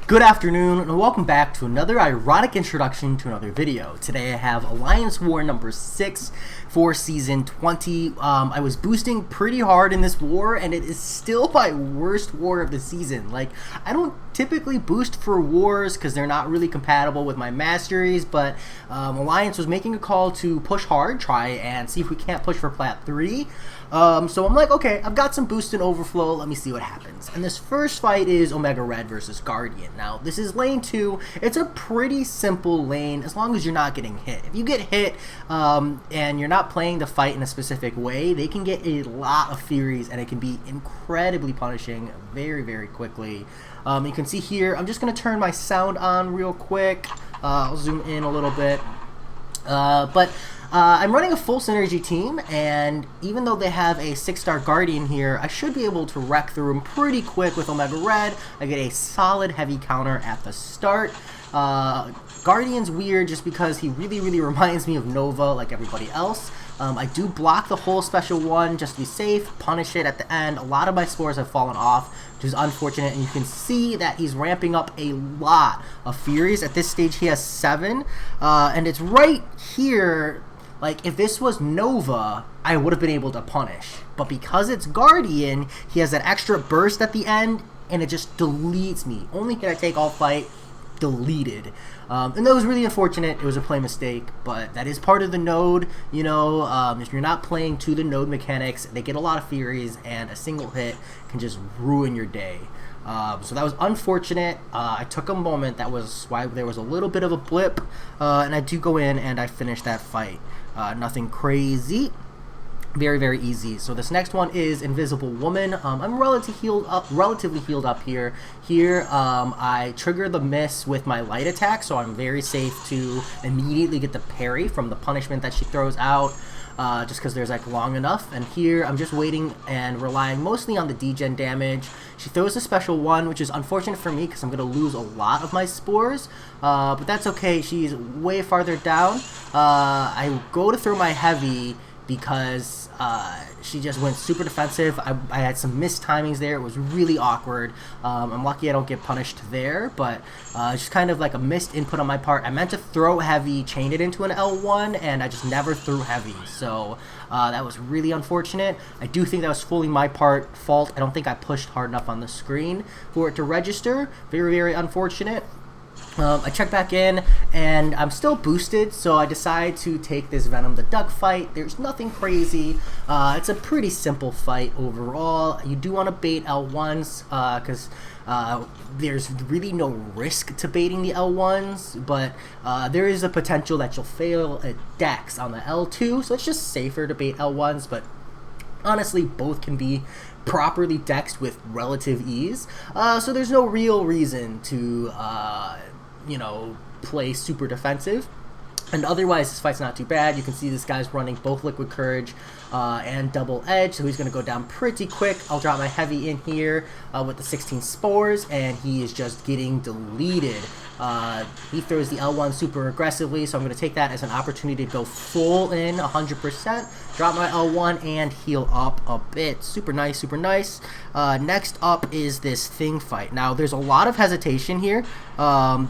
Good afternoon and welcome back to another ironic introduction to another video. Today I have Alliance War number 6 for season 20. I was boosting pretty hard in this war and it is still my worst war of the season. Like, I don't typically boost for wars because they're not really compatible with my masteries, but Alliance was making a call to push hard, try and see if we can't push for plat 3. So I'm like, okay, I've got some boost and overflow, let me see what happens. And this first fight is Omega Red versus Guardian. Now, this is lane 2. It's a pretty simple lane as long as you're not getting hit. If you get hit and you're not playing the fight in a specific way, they can get a lot of Furies and it can be incredibly punishing very, very quickly. You can see here, I'm just going to turn my sound on real quick. I'll zoom in a little bit. I'm running a full synergy team, and even though they have a 6-star Guardian here, I should be able to wreck through him pretty quick with Omega Red. I get a solid heavy counter at the start. Guardian's weird just because he really reminds me of Nova like everybody else. I do block the whole special one just to be safe, punish it at the end. A lot of my spores have fallen off, which is unfortunate, and you can see that he's ramping up a lot of Furies. At this stage he has 7, and it's right here. Like, if this was Nova, I would have been able to punish. But because it's Guardian, he has that extra burst at the end, and it just deletes me. Only hit I take all fight, deleted. And that was really unfortunate. It was a play mistake, but that is part of the node. You know, if you're not playing to the node mechanics, they get a lot of Furies, and a single hit can just ruin your day. So that was unfortunate. I took a moment. That was why there was a little bit of a blip, and I do go in and I finish that fight. Nothing crazy. Very easy. So this next one is Invisible Woman. I'm relatively healed up here. I trigger the miss with my light attack, so I'm very safe to immediately get the parry from the punishment that she throws out. Just because there's like long enough, and here I'm just waiting and relying mostly on the degen damage. She throws a special one, which is unfortunate for me because I'm going to lose a lot of my spores, but that's okay. She's way farther down. I go to throw my heavy because she just went super defensive. I had some missed timings there. It was really awkward. I'm lucky I don't get punished there, but it's just kind of like a missed input on my part. I meant to throw heavy, chain it into an L1, and I just never threw heavy. So that was really unfortunate. I do think that was fully my fault. I don't think I pushed hard enough on the screen for it to register. Very unfortunate. I check back in, and I'm still boosted, so I decide to take this Venom the Duck fight. There's nothing crazy. It's a pretty simple fight overall. You do want to bait L1s, because there's really no risk to baiting the L1s, but there is a potential that you'll fail at Dex on the L2, so it's just safer to bait L1s, but honestly, both can be properly dexed with relative ease, so there's no real reason to you know, play super defensive. And otherwise, this fight's not too bad. You can see this guy's running both Liquid Courage and Double Edge, so he's going to go down pretty quick. I'll drop my heavy in here with the 16 spores, and he is just getting deleted. He throws the L1 super aggressively, so I'm going to take that as an opportunity to go full in 100%, drop my L1, and heal up a bit. Super nice. Next up is this Thing fight. Now, there's a lot of hesitation here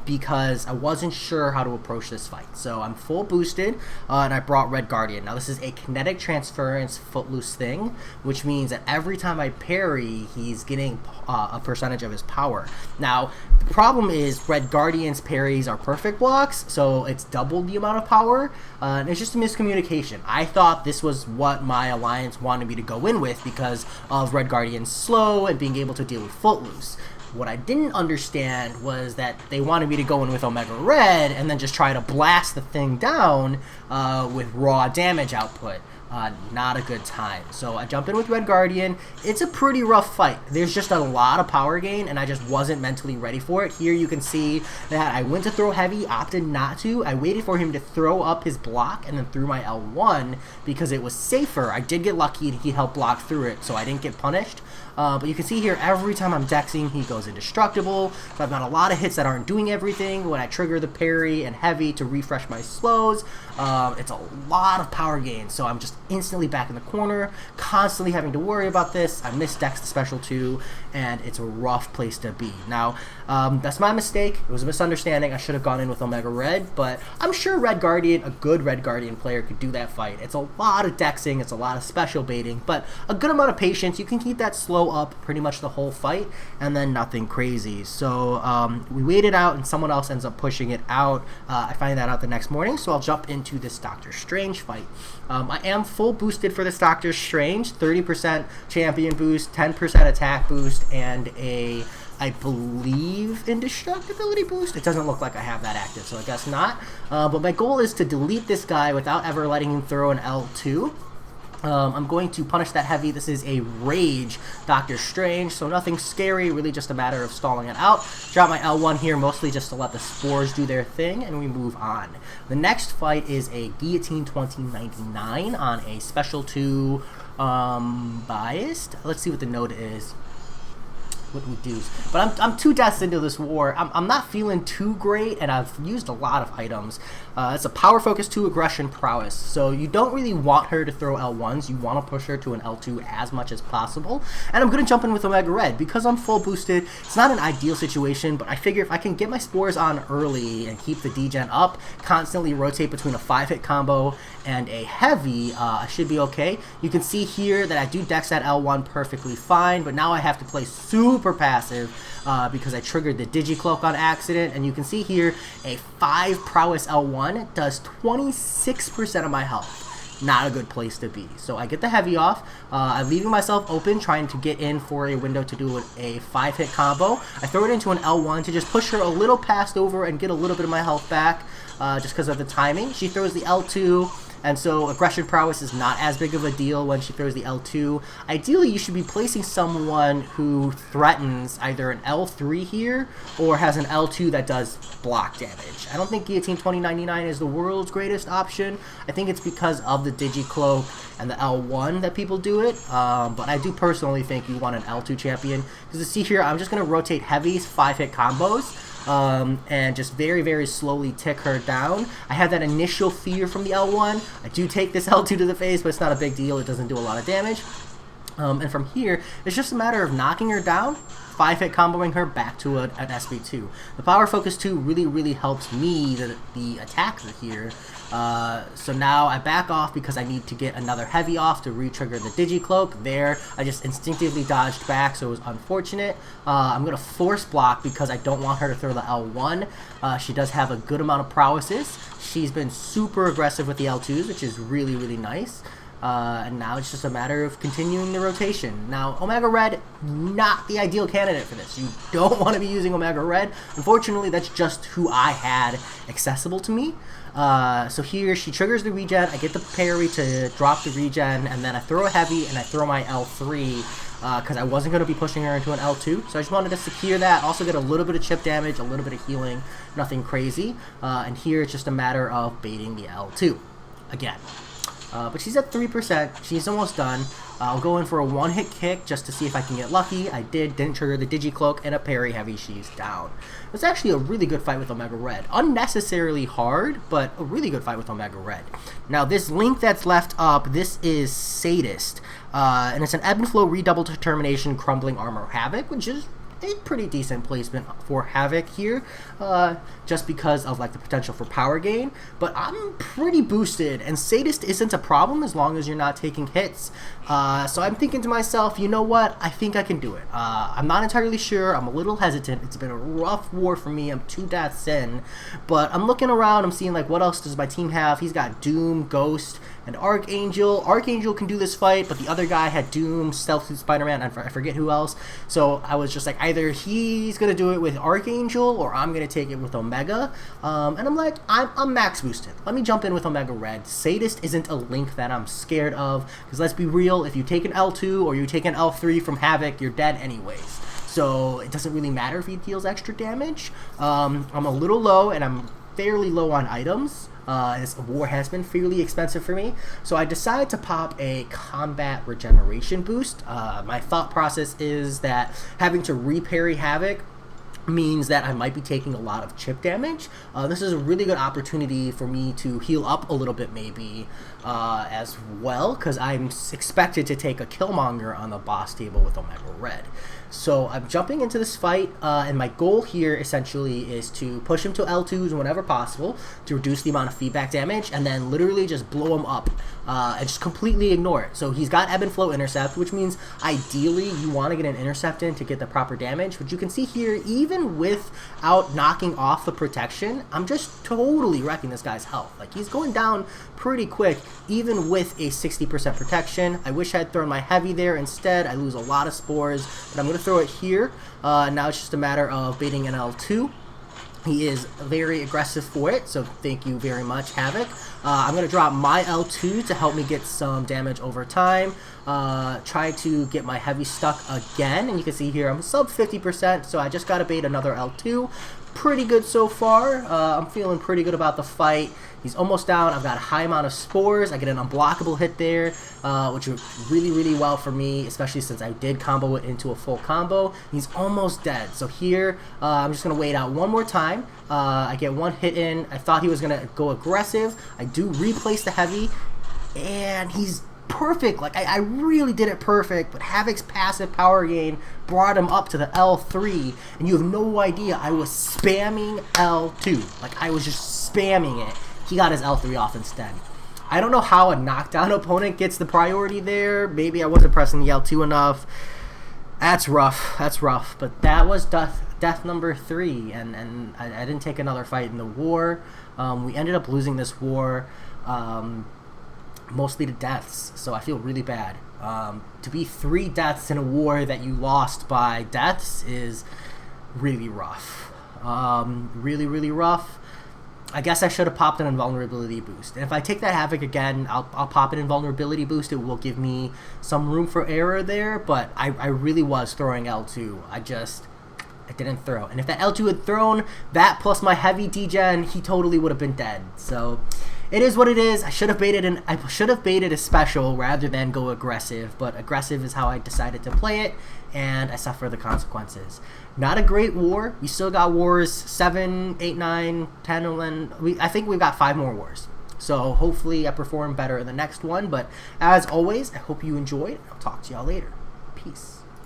because I wasn't sure how to approach this fight. So I'm full boosted, and I brought Red Guardian. Now, this is a kinetic transference Footloose Thing, which means that every time I parry, he's getting a percentage of his power. Now, the problem is Red Guardian's parries are perfect blocks, so it's doubled the amount of power, and it's just a miscommunication. I thought this was what my alliance wanted me to go in with because of Red Guardian's slow and being able to deal with Footloose. What I didn't understand was that they wanted me to go in with Omega Red and then just try to blast the thing down with raw damage output. Not a good time. So I jump in with Red Guardian. It's a pretty rough fight. There's just a lot of power gain, and I just wasn't mentally ready for it. Here you can see that I went to throw heavy, opted not to. I waited for him to throw up his block and then threw my L1 because it was safer. I did get lucky and he helped block through it, so I didn't get punished. But you can see here, every time I'm dexing, he goes indestructible. So I've got a lot of hits that aren't doing everything. When I trigger the parry and heavy to refresh my slows, it's a lot of power gain. So I'm just instantly back in the corner, constantly having to worry about this. I missed Dex the special 2, and it's a rough place to be. Now, that's my mistake. It was a misunderstanding. I should have gone in with Omega Red, but I'm sure Red Guardian, a good Red Guardian player, could do that fight. It's a lot of dexing, it's a lot of special baiting, but a good amount of patience. You can keep that slow up pretty much the whole fight, and then nothing crazy. So we waited out, and someone else ends up pushing it out. I find that out the next morning, so I'll jump into this Doctor Strange fight. I am full boosted for this Doctor Strange, 30% champion boost, 10% attack boost, and I believe, indestructibility boost. It doesn't look like I have that active, so I guess not. But my goal is to delete this guy without ever letting him throw an L2. I'm going to punish that heavy. This is a Rage Doctor Strange, so nothing scary, really just a matter of stalling it out. Drop my L1 here, mostly just to let the spores do their thing, and we move on. The next fight is a Guillotine 2099 on a Special 2 biased. Let's see what the note is. What we do. But I'm 2 deaths into this war. I'm not feeling too great, and I've used a lot of items. It's a power focus 2 aggression prowess, so you don't really want her to throw L1s. You want to push her to an L2 as much as possible. And I'm going to jump in with Omega Red because I'm full boosted. It's not an ideal situation, but I figure if I can get my spores on early and keep the degen up, constantly rotate between a 5-hit combo and a heavy, I should be okay. You can see here that I do dex at L1 perfectly fine, but now I have to play super passive because I triggered the Digicloak on accident, and you can see here a 5 prowess L1 does 26% of my health. Not a good place to be. So I get the heavy off. I'm leaving myself open, trying to get in for a window to do a 5-hit combo. I throw it into an L1 to just push her a little past over and get a little bit of my health back just because of the timing. She throws the L2. And so aggression prowess is not as big of a deal when she throws the L2. Ideally, you should be placing someone who threatens either an L3 here or has an L2 that does block damage. I don't think Guillotine 2099 is the world's greatest option. I think it's because of the Digicloak and the L1 that people do it. But I do personally think you want an L2 champion. Because you see here, I'm just going to rotate heavies, 5-hit combos. And just very, very slowly tick her down. I had that initial fear from the L1. I do take this L2 to the face, but it's not a big deal. It doesn't do a lot of damage. And from here, it's just a matter of knocking her down, 5-hit comboing her back to an SP2. The Power Focus 2 really, really helps me, the attacker here. So now I back off because I need to get another heavy off to re-trigger the Digicloak. There, I just instinctively dodged back, so it was unfortunate. I'm going to force block because I don't want her to throw the L1. She does have a good amount of prowesses. She's been super aggressive with the L2s, which is really, really nice. And now it's just a matter of continuing the rotation. Now, Omega Red, not the ideal candidate for this. You don't want to be using Omega Red. Unfortunately, that's just who I had accessible to me. So here, she triggers the regen. I get the parry to drop the regen, and then I throw a heavy, and I throw my L3, because I wasn't going to be pushing her into an L2. So I just wanted to secure that. Also get a little bit of chip damage, a little bit of healing, nothing crazy. And here, it's just a matter of baiting the L2 again. But she's at 3%. She's almost done. I'll go in for a 1-hit kick just to see if I can get lucky. I didn't trigger the Digicloak, and a parry heavy. She's down. It was actually a really good fight with Omega Red. Unnecessarily hard, but a really good fight with Omega Red. Now, this link that's left up, this is Sadist. And it's an Ebb and Flow Redouble Determination Crumbling Armor Havoc, which is a pretty decent placement for Havoc here, just because of like the potential for power gain. But I'm pretty boosted, and Sadist isn't a problem as long as you're not taking hits. So I'm thinking to myself, you know what? I think I can do it. I'm not entirely sure. I'm a little hesitant. It's been a rough war for me. I'm 2 deaths in, but I'm looking around. I'm seeing like what else does my team have? He's got Doom, Ghost, and Archangel. Archangel can do this fight, but the other guy had Doom, Stealth Suit Spider-Man, and I forget who else. So I was just like, either he's gonna do it with Archangel, or I'm gonna take it with Omega. And I'm like, I'm max boosted. Let me jump in with Omega Red. Sadist isn't a link that I'm scared of, because let's be real, if you take an L2 or you take an L3 from Havoc, you're dead anyways. So it doesn't really matter if he deals extra damage. I'm a little low, and I'm fairly low on items. This war has been fairly expensive for me, so I decided to pop a combat regeneration boost. My thought process is that having to re-parry Havoc means that I might be taking a lot of chip damage. This is a really good opportunity for me to heal up a little bit maybe as well, because I'm expected to take a Killmonger on the boss table with Omega Red. So I'm jumping into this fight, and my goal here essentially is to push him to L2s whenever possible to reduce the amount of feedback damage, and then literally just blow him up and just completely ignore it. So he's got Ebb and Flow Intercept, which means ideally you want to get an intercept in to get the proper damage, but you can see here, even without knocking off the protection, I'm just totally wrecking this guy's health. Like, he's going down pretty quick, even with a 60% protection. I wish I had thrown my heavy there instead. I lose a lot of spores, but I'm going to throw it here. Now it's just a matter of baiting an L2. He is very aggressive for it, so thank you very much, Havoc. I'm going to drop my L2 to help me get some damage over time. Try to get my heavy stuck again, and you can see here I'm sub 50%, so I just got to bait another L2. Pretty good so far. I'm feeling pretty good about the fight. He's almost down. I've got a high amount of spores. I get an unblockable hit there, which is really, really well for me, especially since I did combo it into a full combo. He's almost dead. So here, I'm just going to wait out one more time. I get one hit in. I thought he was going to go aggressive. I do replace the heavy, and he's perfect. Like, I really did it perfect, but Havoc's passive power gain brought him up to the L3, and you have no idea, I was spamming L2. Like, I was just spamming it. He got his L3 off instead. I don't know how a knockdown opponent gets the priority there. Maybe I wasn't pressing the L2 enough. That's rough. That's rough. But that was death number 3, and I didn't take another fight in the war. We ended up losing this war mostly to deaths, so I feel really bad. To be 3 deaths in a war that you lost by deaths is really rough. Really, really rough. I guess I should have popped an invulnerability boost. And if I take that Havoc again, I'll pop an invulnerability boost. It will give me some room for error there, but I really was throwing L2. I didn't throw. And if that L2 had thrown, that plus my heavy degen, he totally would have been dead. So it is what it is. I should have baited a special rather than go aggressive, but aggressive is how I decided to play it, and I suffer the consequences. Not a great war. We still got wars 7, 8, 9, 10, 11. I think we've got 5 more wars. So hopefully I perform better in the next one. But as always, I hope you enjoyed. I'll talk to y'all later. Peace.